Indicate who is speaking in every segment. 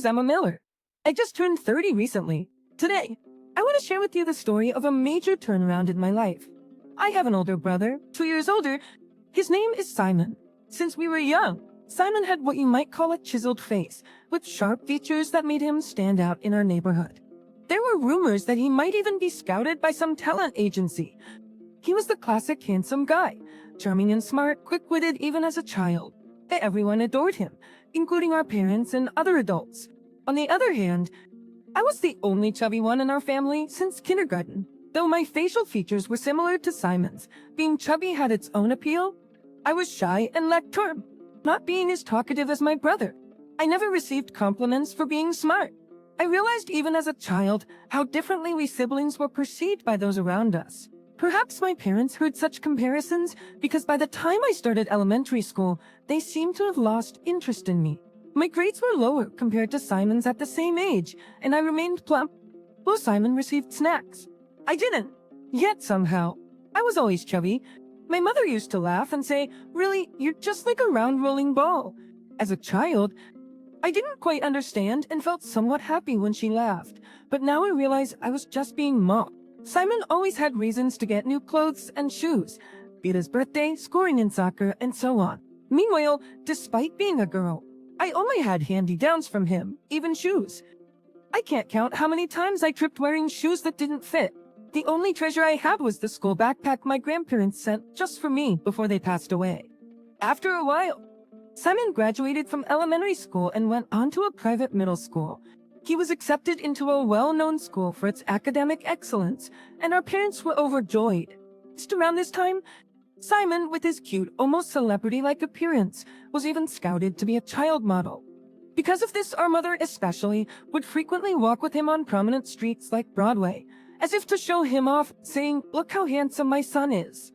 Speaker 1: Emma Miller. I just turned 30 recently. Today, I want to share with you the story of a major turnaround in my life. I have an older brother, 2 years older. His name is Simon. Since we were young, Simon had what you might call a chiseled face, with sharp features that made him stand out in our neighborhood. There were rumors that he might even be scouted by some talent agency. He was the classic handsome guy, charming and smart, quick-witted even as a child. Everyone adored him, including our parents and other adults. On the other hand, I was the only chubby one in our family since kindergarten. Though my facial features were similar to Simon's, being chubby had its own appeal. I was shy and lacked charm, not being as talkative as my brother. I never received compliments for being smart. I realized even as a child how differently we siblings were perceived by those around us. Perhaps my parents heard such comparisons because by the time I started elementary school, they seemed to have lost interest in me. My grades were lower compared to Simon's at the same age, and I remained plump, while Simon received snacks. I didn't. Yet somehow, I was always chubby. My mother used to laugh and say, "Really, you're just like a round rolling ball." As a child, I didn't quite understand and felt somewhat happy when she laughed, but now I realize I was just being mocked. Simon always had reasons to get new clothes and shoes, be it his birthday, scoring in soccer, and so on. Meanwhile, despite being a girl, I only had hand-me-downs from him, even shoes. I can't count how many times I tripped wearing shoes that didn't fit. The only treasure I had was the school backpack my grandparents sent just for me before they passed away. After a while, Simon graduated from elementary school and went on to a private middle school. He was accepted into a well-known school for its academic excellence, and our parents were overjoyed. Just around this time, Simon, with his cute, almost celebrity-like appearance, was even scouted to be a child model. Because of this, our mother especially would frequently walk with him on prominent streets like Broadway, as if to show him off, saying, "Look how handsome my son is."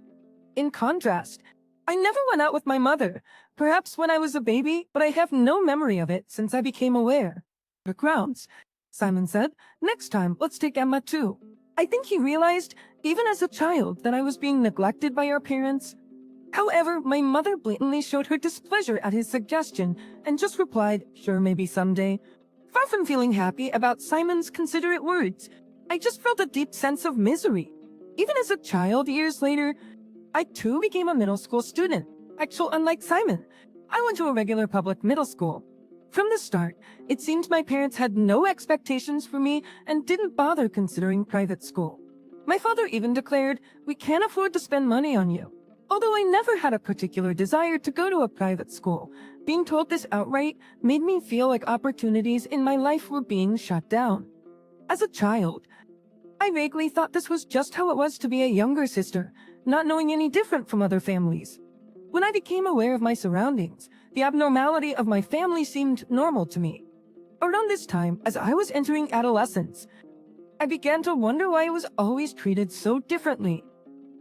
Speaker 1: In contrast, I never went out with my mother, perhaps when I was a baby, but I have no memory of it since I became aware. "The grounds," Simon said. "Next time, let's take Emma too." I think he realized, even as a child, that I was being neglected by our parents. However, my mother blatantly showed her displeasure at his suggestion and just replied, "Sure, maybe someday." Far from feeling happy about Simon's considerate words, I just felt a deep sense of misery. Even as a child, years later, I too became a middle school student. Actually, unlike Simon, I went to a regular public middle school. From the start, it seemed my parents had no expectations for me and didn't bother considering private school. My father even declared, "We can't afford to spend money on you." Although I never had a particular desire to go to a private school, being told this outright made me feel like opportunities in my life were being shut down. As a child, I vaguely thought this was just how it was to be a younger sister, not knowing any different from other families. When I became aware of my surroundings, the abnormality of my family seemed normal to me. Around this time, as I was entering adolescence, I began to wonder why I was always treated so differently.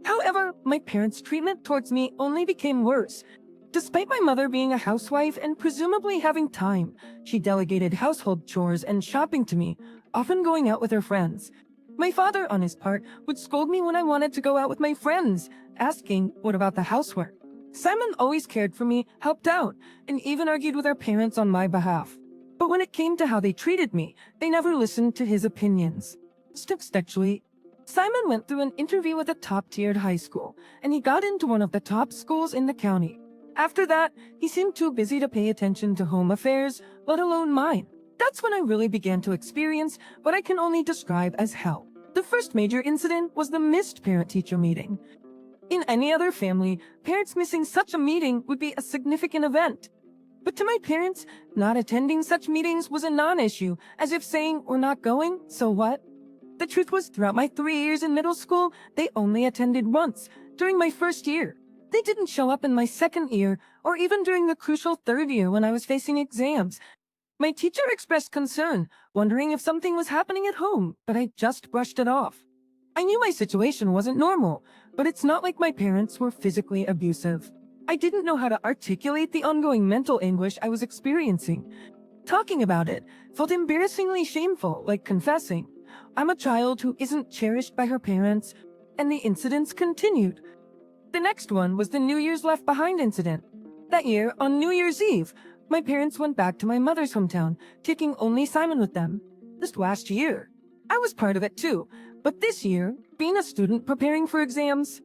Speaker 1: However, my parents' treatment towards me only became worse. Despite my mother being a housewife and presumably having time, she delegated household chores and shopping to me, often going out with her friends. My father, on his part, would scold me when I wanted to go out with my friends, asking, "What about the housework?" Simon always cared for me, helped out, and even argued with our parents on my behalf. But when it came to how they treated me, they never listened to his opinions. Actually, Simon went through an interview with a top-tiered high school, and he got into one of the top schools in the county. After that, he seemed too busy to pay attention to home affairs, let alone mine. That's when I really began to experience what I can only describe as hell. The first major incident was the missed parent-teacher meeting. In any other family, parents missing such a meeting would be a significant event. But to my parents, not attending such meetings was a non-issue, as if saying, "We're not going, so what?" The truth was, throughout my 3 years in middle school, they only attended once, during my first year. They didn't show up in my second year, or even during the crucial third year when I was facing exams. My teacher expressed concern, wondering if something was happening at home, but I just brushed it off. I knew my situation wasn't normal, but it's not like my parents were physically abusive. I didn't know how to articulate the ongoing mental anguish I was experiencing. Talking about it felt embarrassingly shameful, like confessing. I'm a child who isn't cherished by her parents, and the incidents continued. The next one was the New Year's Left Behind incident. That year, on New Year's Eve, my parents went back to my mother's hometown, taking only Simon with them. Just last year, I was part of it too, but this year, being a student preparing for exams,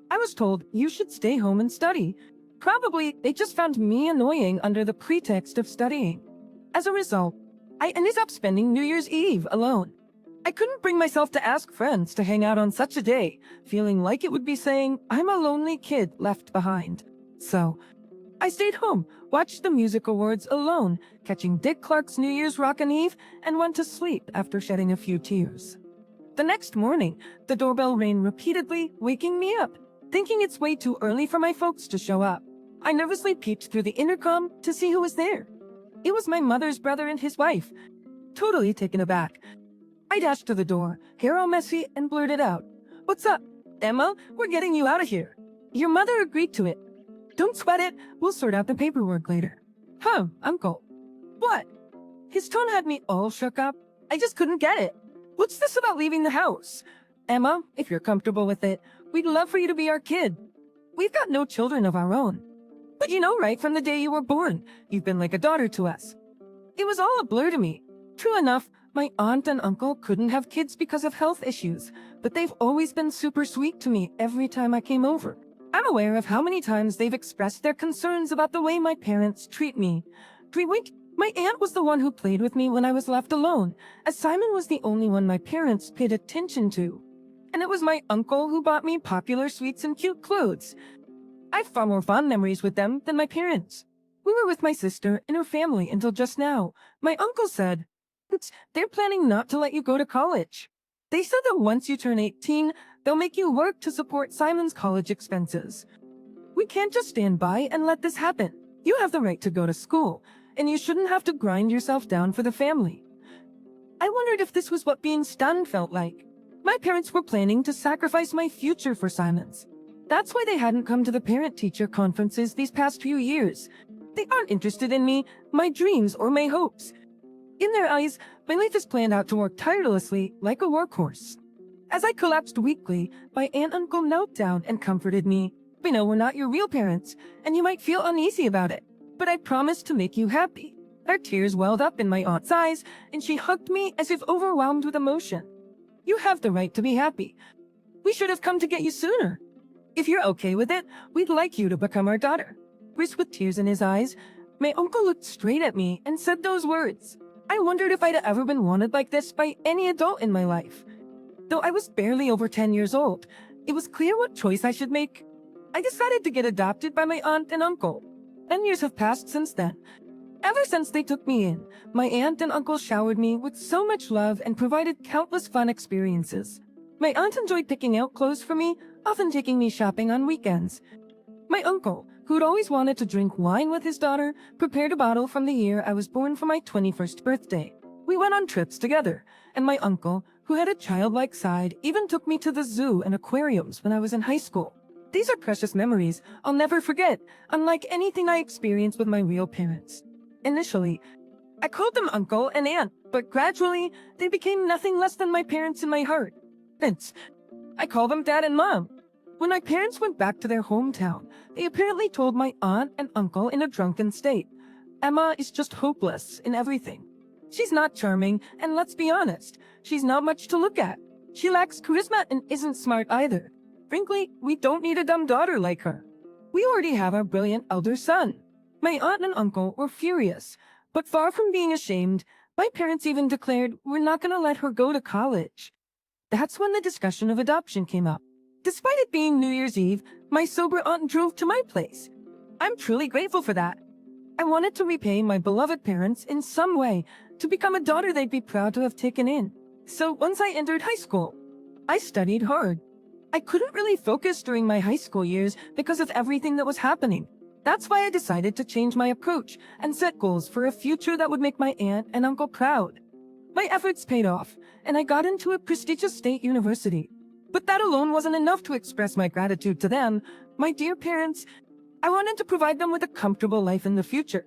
Speaker 1: I was told you should stay home and study. Probably they just found me annoying under the pretext of studying. As a result, I ended up spending New Year's Eve alone. I couldn't bring myself to ask friends to hang out on such a day, feeling like it would be saying I'm a lonely kid left behind. So, I stayed home, watched the music awards alone, catching Dick Clark's New Year's Rockin' Eve, and went to sleep after shedding a few tears. The next morning, the doorbell rang repeatedly, waking me up, thinking it's way too early for my folks to show up. I nervously peeked through the intercom to see who was there. It was my mother's brother and his wife. Totally taken aback, I dashed to the door, hair all messy, and blurted out, "What's up, Emma? We're getting you out of here." Your mother agreed to it. "Don't sweat it, we'll sort out the paperwork later." "Huh, Uncle. What?" His tone had me all shook up. I just couldn't get it. "What's this about leaving the house?" "Emma, if you're comfortable with it, we'd love for you to be our kid. We've got no children of our own. But you know, right from the day you were born, you've been like a daughter to us." It was all a blur to me. True enough, my aunt and uncle couldn't have kids because of health issues, but they've always been super sweet to me every time I came over. I'm aware of how many times they've expressed their concerns about the way my parents treat me. Pre-week, my aunt was the one who played with me when I was left alone, as Simon was the only one my parents paid attention to. And it was my uncle who bought me popular sweets and cute clothes. I have far more fond memories with them than my parents. We were with my sister and her family until just now. My uncle said, "They're planning not to let you go to college. They said that once you turn 18, they'll make you work to support Simon's college expenses. We can't just stand by and let this happen. You have the right to go to school, and you shouldn't have to grind yourself down for the family." I wondered if this was what being stunned felt like. My parents were planning to sacrifice my future for Simon's. That's why they hadn't come to the parent-teacher conferences these past few years. They aren't interested in me, my dreams, or my hopes. In their eyes, my life is planned out to work tirelessly like a workhorse. As I collapsed weakly, my aunt and uncle knelt down and comforted me. "We know we're not your real parents, and you might feel uneasy about it, but I promise to make you happy." Her tears welled up in my aunt's eyes, and she hugged me as if overwhelmed with emotion. "You have the right to be happy. We should have come to get you sooner. If you're okay with it, we'd like you to become our daughter." With tears in his eyes, my uncle looked straight at me and said those words. I wondered if I'd ever been wanted like this by any adult in my life. Though I was barely over 10 years old, it was clear what choice I should make. I decided to get adopted by my aunt and uncle. 10 years have passed since then. Ever since they took me in, my aunt and uncle showered me with so much love and provided countless fun experiences. My aunt enjoyed picking out clothes for me, often taking me shopping on weekends. My uncle, who'd always wanted to drink wine with his daughter, prepared a bottle from the year I was born for my 21st birthday. We went on trips together, and my uncle, who had a childlike side, even took me to the zoo and aquariums when I was in high school. These are precious memories I'll never forget, unlike anything I experienced with my real parents. Initially, I called them uncle and aunt, but gradually, they became nothing less than my parents in my heart. Hence, I call them dad and mom. When my parents went back to their hometown, they apparently told my aunt and uncle in a drunken state, "Emma is just hopeless in everything. She's not charming, and let's be honest, she's not much to look at. She lacks charisma and isn't smart either. Frankly, we don't need a dumb daughter like her. We already have our brilliant elder son." My aunt and uncle were furious, but far from being ashamed, my parents even declared we're not going to let her go to college. That's when the discussion of adoption came up. Despite it being New Year's Eve, my sober aunt drove to my place. I'm truly grateful for that. I wanted to repay my beloved parents in some way, to become a daughter they'd be proud to have taken in. So once I entered high school, I studied hard. I couldn't really focus during my high school years because of everything that was happening. That's why I decided to change my approach and set goals for a future that would make my aunt and uncle proud. My efforts paid off, and I got into a prestigious state university. But that alone wasn't enough to express my gratitude to them, my dear parents. I wanted to provide them with a comfortable life in the future.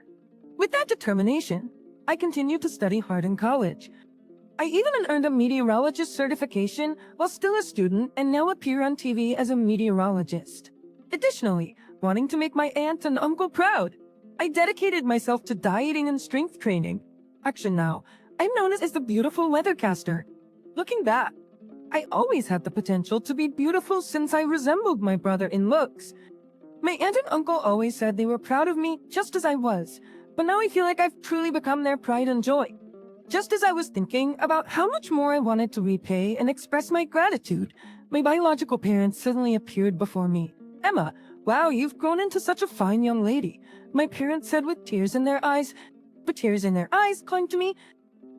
Speaker 1: With that determination, I continued to study hard in college. I even earned a meteorologist certification while still a student and now appear on TV as a meteorologist. Additionally, wanting to make my aunt and uncle proud, I dedicated myself to dieting and strength training. Actually now, I'm known as the beautiful weathercaster. Looking back, I always had the potential to be beautiful since I resembled my brother in looks. My aunt and uncle always said they were proud of me just as I was, but now I feel like I've truly become their pride and joy. Just as I was thinking about how much more I wanted to repay and express my gratitude, my biological parents suddenly appeared before me. "Emma, wow, you've grown into such a fine young lady," my parents said with tears in their eyes. But tears in their eyes clung to me.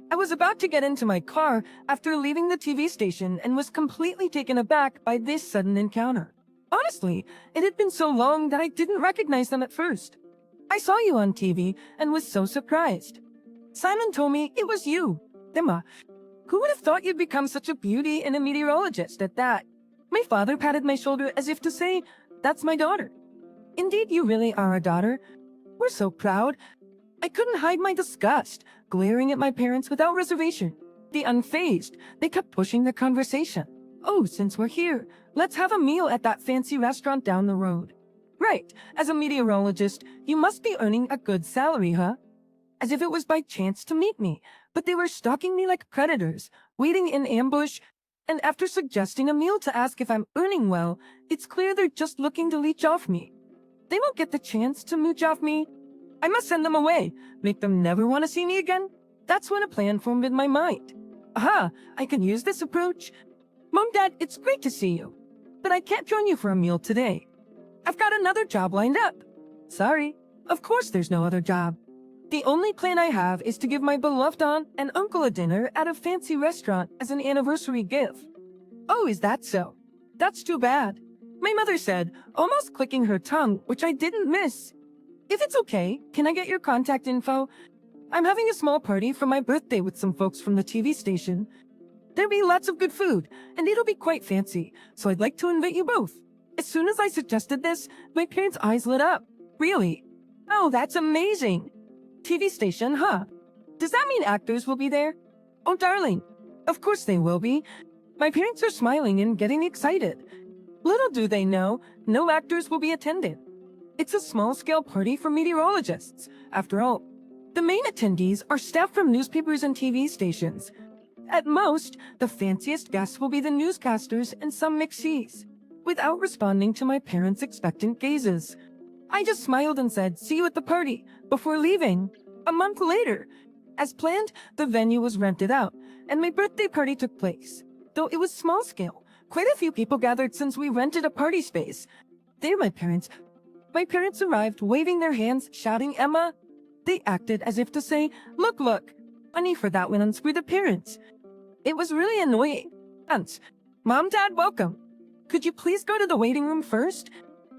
Speaker 1: I was about to get into my car after leaving the TV station and was completely taken aback by this sudden encounter. Honestly, it had been so long that I didn't recognize them at first. "I saw you on TV and was so surprised. Simon told me it was you. Emma, who would have thought you'd become such a beauty and a meteorologist at that?" My father patted my shoulder as if to say, "That's my daughter." "Indeed, you really are a daughter. We're so proud." I couldn't hide my disgust, glaring at my parents without reservation. They unfazed, they kept pushing the conversation. "Oh, since we're here, let's have a meal at that fancy restaurant down the road." "Right, as a meteorologist, you must be earning a good salary, huh?" As if it was by chance to meet me, but they were stalking me like predators, waiting in ambush, and after suggesting a meal to ask if I'm earning well, it's clear they're just looking to leech off me. They won't get the chance to mooch off me. I must send them away, make them never want to see me again. That's when a plan formed in my mind. Aha, I can use this approach. "Mom, Dad, it's great to see you, but I can't join you for a meal today. I've got another job lined up." "Sorry, of course there's no other job. The only plan I have is to give my beloved aunt and uncle a dinner at a fancy restaurant as an anniversary gift." "Oh, is that so? That's too bad," my mother said, almost clicking her tongue, which I didn't miss. "If it's okay, can I get your contact info? I'm having a small party for my birthday with some folks from the TV station. There'll be lots of good food, and it'll be quite fancy, so I'd like to invite you both." As soon as I suggested this, my parents' eyes lit up. "Really? Oh, that's amazing. TV station, huh? Does that mean actors will be there?" "Oh, darling, of course they will be." My parents are smiling and getting excited. Little do they know, no actors will be attending. It's a small-scale party for meteorologists, after all. The main attendees are staff from newspapers and TV stations. At most, the fanciest guests will be the newscasters and some mixees. Without responding to my parents' expectant gazes, I just smiled and said, "See you at the party," before leaving. A month later, as planned, the venue was rented out, and my birthday party took place. Though it was small-scale, quite a few people gathered since we rented a party space. They were my parents. My parents arrived, waving their hands, shouting, "Emma." They acted as if to say, "Look, look." Money for that went unscrewed appearance. It was really annoying. Aunts, "Mom, Dad, welcome. Could you please go to the waiting room first?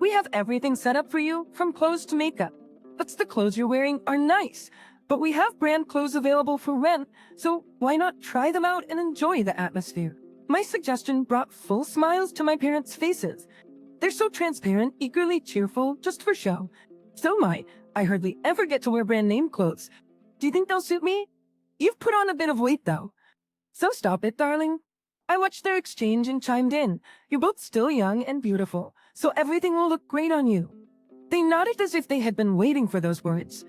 Speaker 1: We have everything set up for you, from clothes to makeup. But the clothes you're wearing are nice, but we have brand clothes available for rent, so why not try them out and enjoy the atmosphere?" My suggestion brought full smiles to my parents' faces. They're so transparent, eagerly cheerful, just for show. So am I hardly ever get to wear brand name clothes. Do you think they'll suit me? You've put on a bit of weight, though. So stop it, darling. I watched their exchange and chimed in. You're both still young and beautiful, so everything will look great on you. They nodded as if they had been waiting for those words.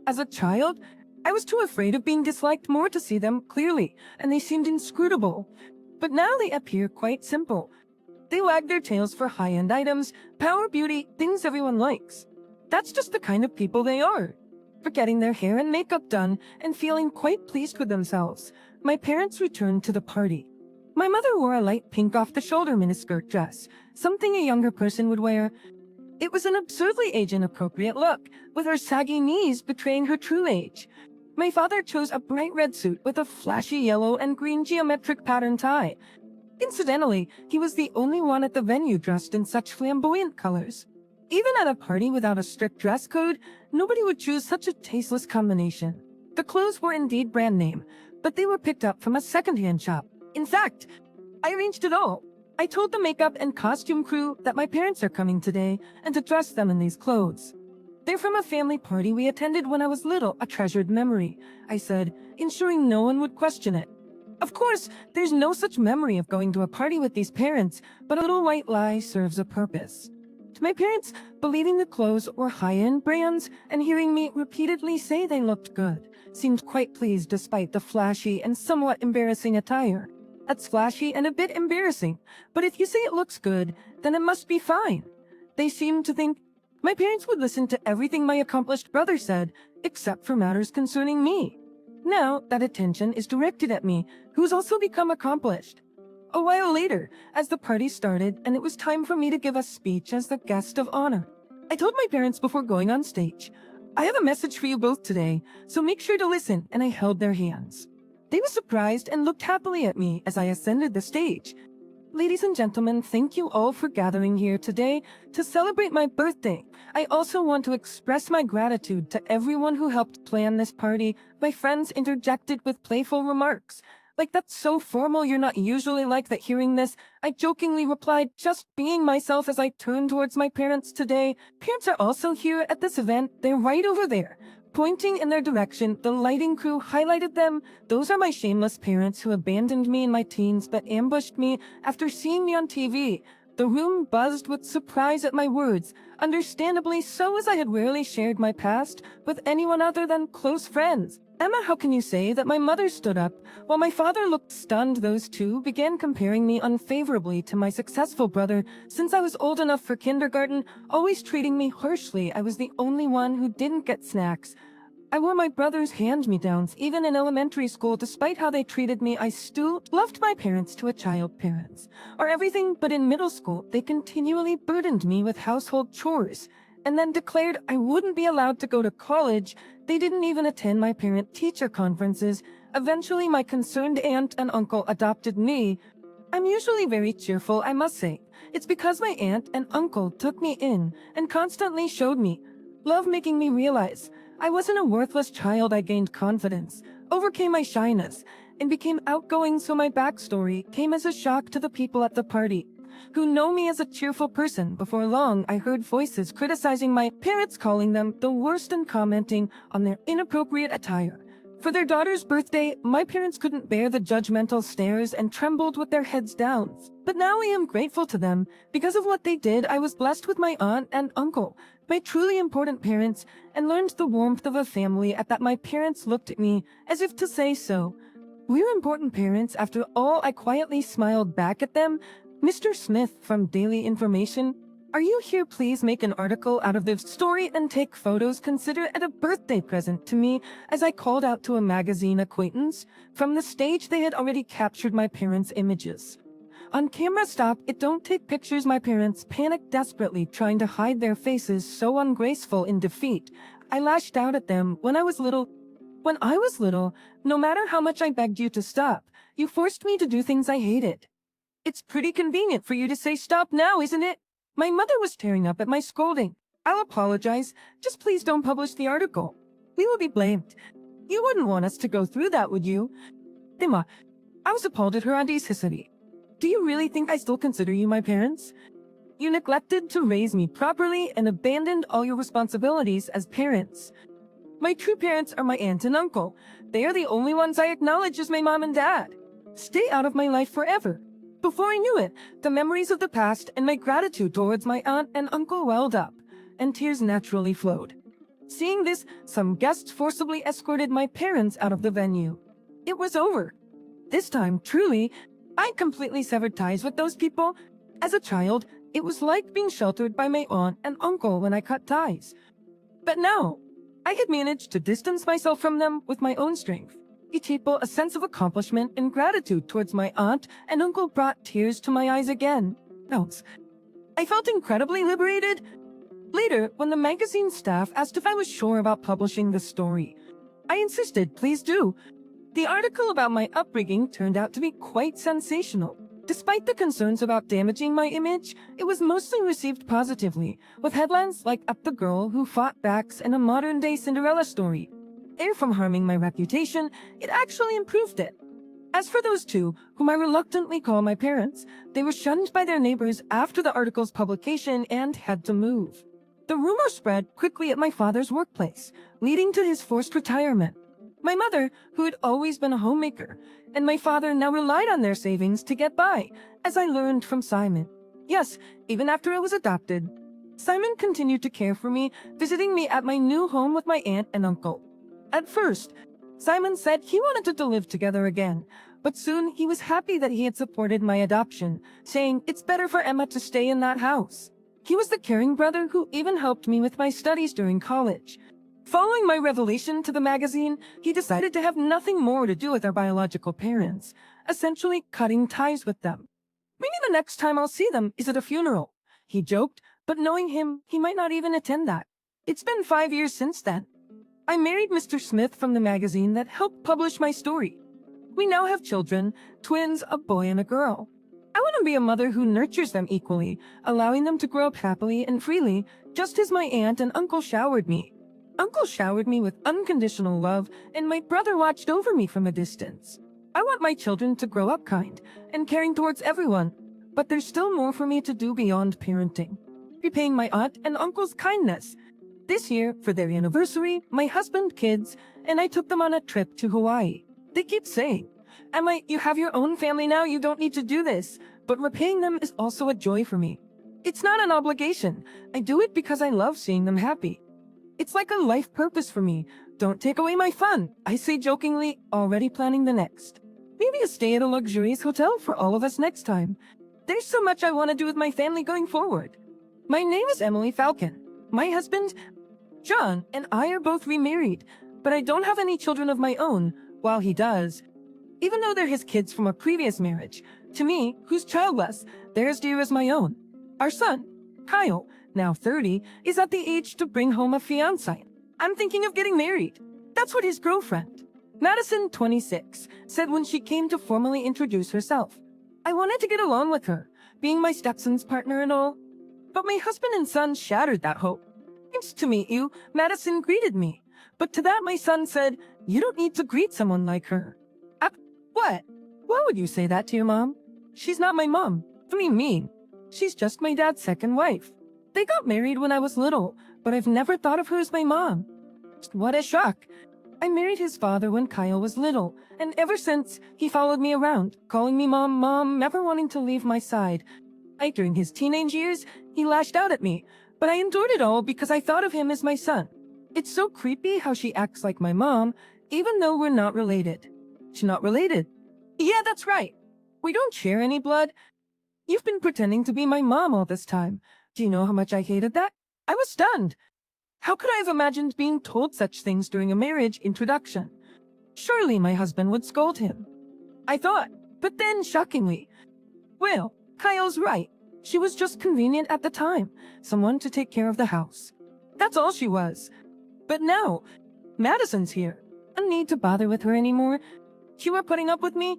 Speaker 1: As a child, I was too afraid of being disliked more to see them clearly, and they seemed inscrutable. But now they appear quite simple. They wag their tails for high-end items, power, beauty, things everyone likes. That's just the kind of people they are. For getting their hair and makeup done and feeling quite pleased with themselves, my parents returned to the party. My mother wore a light pink off-the-shoulder miniskirt dress, something a younger person would wear. It was an absurdly age-inappropriate look, with her saggy knees betraying her true age. My father chose a bright red suit with a flashy yellow and green geometric pattern tie. Incidentally, he was the only one at the venue dressed in such flamboyant colors. Even at a party without a strict dress code, nobody would choose such a tasteless combination. The clothes were indeed brand name, but they were picked up from a second-hand shop. In fact, I arranged it all. I told the makeup and costume crew that my parents are coming today and to dress them in these clothes. They're from a family party we attended when I was little, a treasured memory, I said, ensuring no one would question it. Of course, there's no such memory of going to a party with these parents, but a little white lie serves a purpose. To my parents, believing the clothes were high-end brands and hearing me repeatedly say they looked good seemed quite pleased despite the flashy and somewhat embarrassing attire. That's flashy and a bit embarrassing, but if you say it looks good, then it must be fine. They seemed to think my parents would listen to everything my accomplished brother said, except for matters concerning me. Now that attention is directed at me, who's also become accomplished. A while later, as the party started and it was time for me to give a speech as the guest of honor, I told my parents before going on stage, I have a message for you both today, so make sure to listen, and I held their hands. They were surprised and looked happily at me as I ascended the stage. Ladies and gentlemen, thank you all for gathering here today to celebrate my birthday. I also want to express my gratitude to everyone who helped plan this party. My friends interjected with playful remarks. Like, that's so formal, you're not usually like that. Hearing this, I jokingly replied, just being myself, as I turned towards my parents today. Parents are also here at this event. They're right over there. Pointing in their direction, the lighting crew highlighted them. Those are my shameless parents who abandoned me in my teens but ambushed me after seeing me on TV. The room buzzed with surprise at my words, understandably so, as I had rarely shared my past with anyone other than close friends. Emma, how can you say that my mother stood up while my father looked stunned? Those two began comparing me unfavorably to my successful brother since I was old enough for kindergarten, always treating me harshly. I was the only one who didn't get snacks. I wore my brother's hand-me-downs even in elementary school. Despite how they treated me, I still loved my parents to a child parents, or everything. But in middle school, they continually burdened me with household chores and then declared I wouldn't be allowed to go to college. They didn't even attend my parent-teacher conferences. Eventually, my concerned aunt and uncle adopted me. I'm usually very cheerful, I must say. It's because my aunt and uncle took me in and constantly showed me love, making me realize I wasn't a worthless child. I gained confidence, overcame my shyness, and became outgoing. So my backstory came as a shock to the people at the party, who know me as a cheerful person. Before long, I heard voices criticizing my parents, calling them the worst and commenting on their inappropriate attire. For their daughter's birthday, my parents couldn't bear the judgmental stares and trembled with their heads down. But now I am grateful to them. Because of what they did, I was blessed with my aunt and uncle, my truly important parents, and learned the warmth of a family. At that, my parents looked at me as if to say so. We're important parents after all. I quietly smiled back at them. Mr. Smith from Daily Information, are you here? Please make an article out of this story and take photos. Consider it a birthday present to me, as I called out to a magazine acquaintance. From the stage, they had already captured my parents' images. On camera, stop it, don't take pictures. My parents panicked desperately, trying to hide their faces, so ungraceful in defeat. I lashed out at them. When I was little, no matter how much I begged you to stop, you forced me to do things I hated. It's pretty convenient for you to say stop now, isn't it? My mother was tearing up at my scolding. I'll apologize. Just please don't publish the article. We will be blamed. You wouldn't want us to go through that, would you? Emma, I was appalled at her audacity. Do you really think I still consider you my parents? You neglected to raise me properly and abandoned all your responsibilities as parents. My true parents are my aunt and uncle. They are the only ones I acknowledge as my mom and dad. Stay out of my life forever. Before I knew it, the memories of the past and my gratitude towards my aunt and uncle welled up, and tears naturally flowed. Seeing this, some guests forcibly escorted my parents out of the venue. It was over. This time, truly, I completely severed ties with those people. As a child, it was like being sheltered by my aunt and uncle when I cut ties. But now, I had managed to distance myself from them with my own strength. A sense of accomplishment and gratitude towards my aunt and uncle brought tears to my eyes again. I felt incredibly liberated. Later, when the magazine staff asked if I was sure about publishing the story, I insisted, please do. The article about my upbringing turned out to be quite sensational. Despite the concerns about damaging my image, it was mostly received positively, with headlines like "Up the Girl Who Fought Back" and a modern-day Cinderella story. From harming my reputation, it actually improved it. As for those two, whom I reluctantly call my parents, they were shunned by their neighbors after the article's publication and had to move. The rumor spread quickly at my father's workplace, leading to his forced retirement. My mother, who had always been a homemaker, and my father now relied on their savings to get by, as I learned from Simon. Yes, even after I was adopted. Simon continued to care for me, visiting me at my new home with my aunt and uncle. At first, Simon said he wanted to live together again, but soon he was happy that he had supported my adoption, saying it's better for Emma to stay in that house. He was the caring brother who even helped me with my studies during college. Following my revelation to the magazine, he decided to have nothing more to do with our biological parents, essentially cutting ties with them. Maybe the next time I'll see them is at a funeral, he joked, but knowing him, he might not even attend that. It's been 5 years since then. I married Mr. Smith from the magazine that helped publish my story. We now have children, twins, a boy and a girl. I want to be a mother who nurtures them equally, allowing them to grow up happily and freely, just as my aunt and uncle showered me. Uncle showered me with unconditional love, and my brother watched over me from a distance. I want my children to grow up kind and caring towards everyone, but there's still more for me to do beyond parenting. Repaying my aunt and uncle's kindness. This year, for their anniversary, my husband, kids, and I took them on a trip to Hawaii. They keep saying, Emma, you have your own family now, you don't need to do this, but repaying them is also a joy for me. It's not an obligation. I do it because I love seeing them happy. It's like a life purpose for me. Don't take away my fun, I say jokingly, already planning the next. Maybe a stay at a luxurious hotel for all of us next time. There's so much I want to do with my family going forward. My name is Emily Falcon. My husband, John, and I are both remarried, but I don't have any children of my own, while he does. Even though they're his kids from a previous marriage, to me, who's childless, they're as dear as my own. Our son, Kyle, now 30, is at the age to bring home a fiancé. I'm thinking of getting married. That's what his girlfriend, Madison, 26, said when she came to formally introduce herself. I wanted to get along with her, being my stepson's partner and all. But my husband and son shattered that hope. Nice to meet you, Madison greeted me. But to that my son said, you don't need to greet someone like her. What? Why would you say that to your mom? She's not my mom. What do you mean? She's just my dad's second wife. They got married when I was little, but I've never thought of her as my mom. What a shock. I married his father when Kyle was little, and ever since, he followed me around, calling me mom, never wanting to leave my side. During his teenage years, he lashed out at me, but I endured it all because I thought of him as my son. It's so creepy how she acts like my mom, even though we're not related. She's not related. Yeah, that's right. We don't share any blood. You've been pretending to be my mom all this time. Do you know how much I hated that? I was stunned. How could I have imagined being told such things during a marriage introduction? Surely my husband would scold him. I thought, but then shockingly, well, Kyle's right. She was just convenient at the time, someone to take care of the house. That's all she was. But now, Madison's here. I don't need to bother with her anymore. You were putting up with me?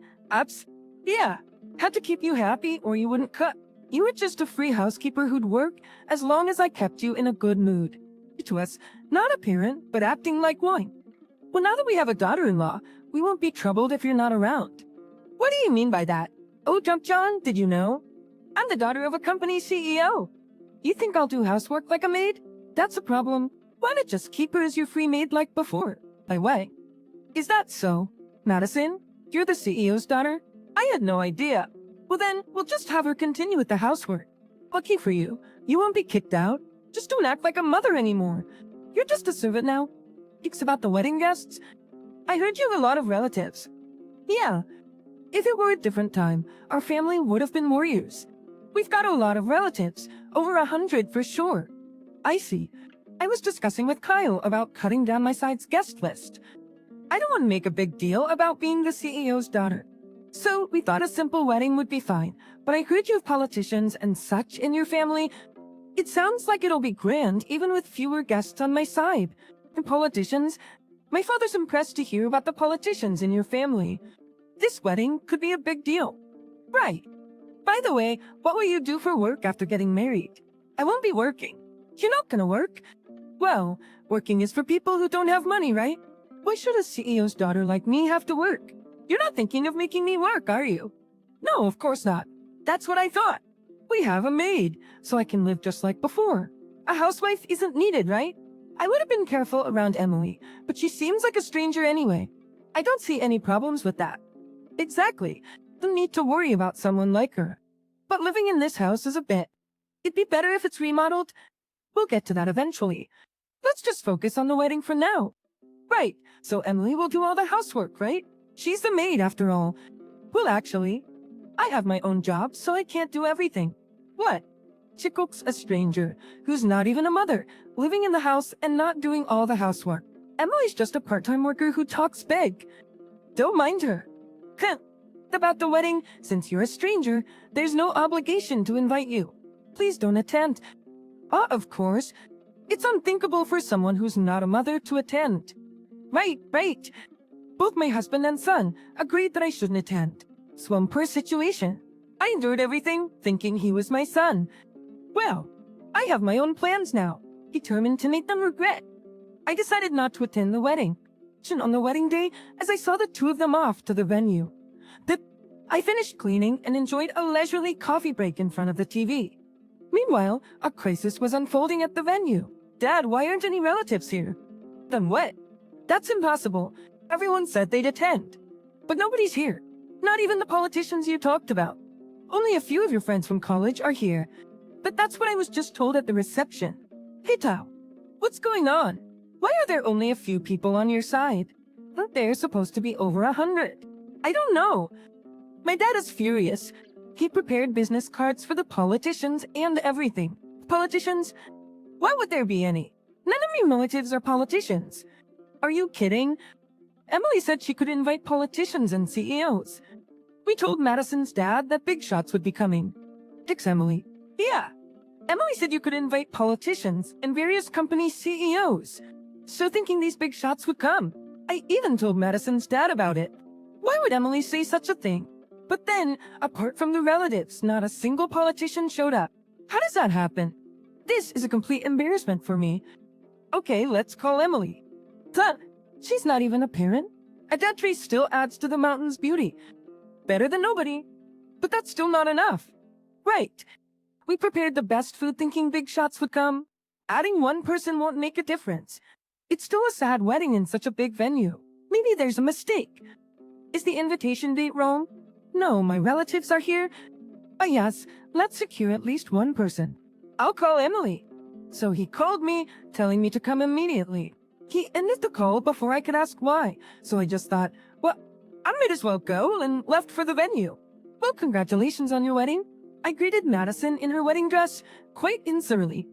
Speaker 1: Yeah. Had to keep you happy or you wouldn't cut. You were just a free housekeeper who'd work as long as I kept you in a good mood. To us, not a parent, but acting like one. Well, now that we have a daughter-in-law, we won't be troubled if you're not around. What do you mean by that? Oh, John, did you know? I'm the daughter of a company CEO. You think I'll do housework like a maid? That's a problem. Why not just keep her as your free maid like before? By the way, is that so? Madison, you're the CEO's daughter? I had no idea. Well then, we'll just have her continue with the housework. Lucky for you, you won't be kicked out. Just don't act like a mother anymore. You're just a servant now. It's about the wedding guests. I heard you have a lot of relatives. Yeah. If it were a different time, our family would have been more use. We've got a lot of relatives, over 100 for sure. I see. I was discussing with Kyle about cutting down my side's guest list. I don't want to make a big deal about being the CEO's daughter. So we thought a simple wedding would be fine, but I heard you have politicians and such in your family. It sounds like it'll be grand even with fewer guests on my side. And politicians? My father's impressed to hear about the politicians in your family. This wedding could be a big deal. Right. By the way, what will you do for work after getting married? I won't be working. You're not gonna work. Well, working is for people who don't have money, right? Why should a CEO's daughter like me have to work? You're not thinking of making me work, are you? No, of course not. That's what I thought. We have a maid, so I can live just like before. A housewife isn't needed, right? I would have been careful around Emily, but she seems like a stranger anyway. I don't see any problems with that. Exactly. Don't need to worry about someone like her. But living in this house is a bit. It'd be better if it's remodeled. We'll get to that eventually. Let's just focus on the wedding for now. Right, so Emily will do all the housework, right? She's the maid after all. Well, actually, I have my own job, so I can't do everything. What? She cooks a stranger, who's not even a mother, living in the house and not doing all the housework. Emily's just a part-time worker who talks big. Don't mind her. About the wedding, since you're a stranger, there's no obligation to invite you. Please don't attend. Of course. It's unthinkable for someone who's not a mother to attend. Right. Both my husband and son agreed that I shouldn't attend. Swamper situation. I endured everything, thinking he was my son. Well, I have my own plans now, determined to make them regret. I decided not to attend the wedding. On the wedding day, as I saw the two of them off to the venue. I finished cleaning and enjoyed a leisurely coffee break in front of the TV. Meanwhile, a crisis was unfolding at the venue. Dad, why aren't any relatives here? Then what? That's impossible. Everyone said they'd attend. But nobody's here. Not even the politicians you talked about. Only a few of your friends from college are here. But that's what I was just told at the reception. Hey Tao, what's going on? Why are there only a few people on your side? Aren't there supposed to be over 100? I don't know. My dad is furious. He prepared business cards for the politicians and everything. Politicians? Why would there be any? None of your relatives are politicians. Are you kidding? Emily said she could invite politicians and CEOs. We told Madison's dad that big shots would be coming. Dick's Emily. Yeah. Emily said you could invite politicians and various company CEOs. So thinking these big shots would come. I even told Madison's dad about it. Why would Emily say such a thing? But then, apart from the relatives, not a single politician showed up. How does that happen? This is a complete embarrassment for me. Okay, let's call Emily. She's not even a parent. A dead tree still adds to the mountain's beauty. Better than nobody. But that's still not enough. Right. We prepared the best food thinking big shots would come. Adding one person won't make a difference. It's still a sad wedding in such a big venue. Maybe there's a mistake. Is the invitation date wrong? No, my relatives are here. Yes, let's secure at least one person. I'll call Emily. So he called me, telling me to come immediately. He ended the call before I could ask why, so I just thought, well, I might as well go, and left for the venue. Well, congratulations on your wedding. I greeted Madison in her wedding dress, quite insurely.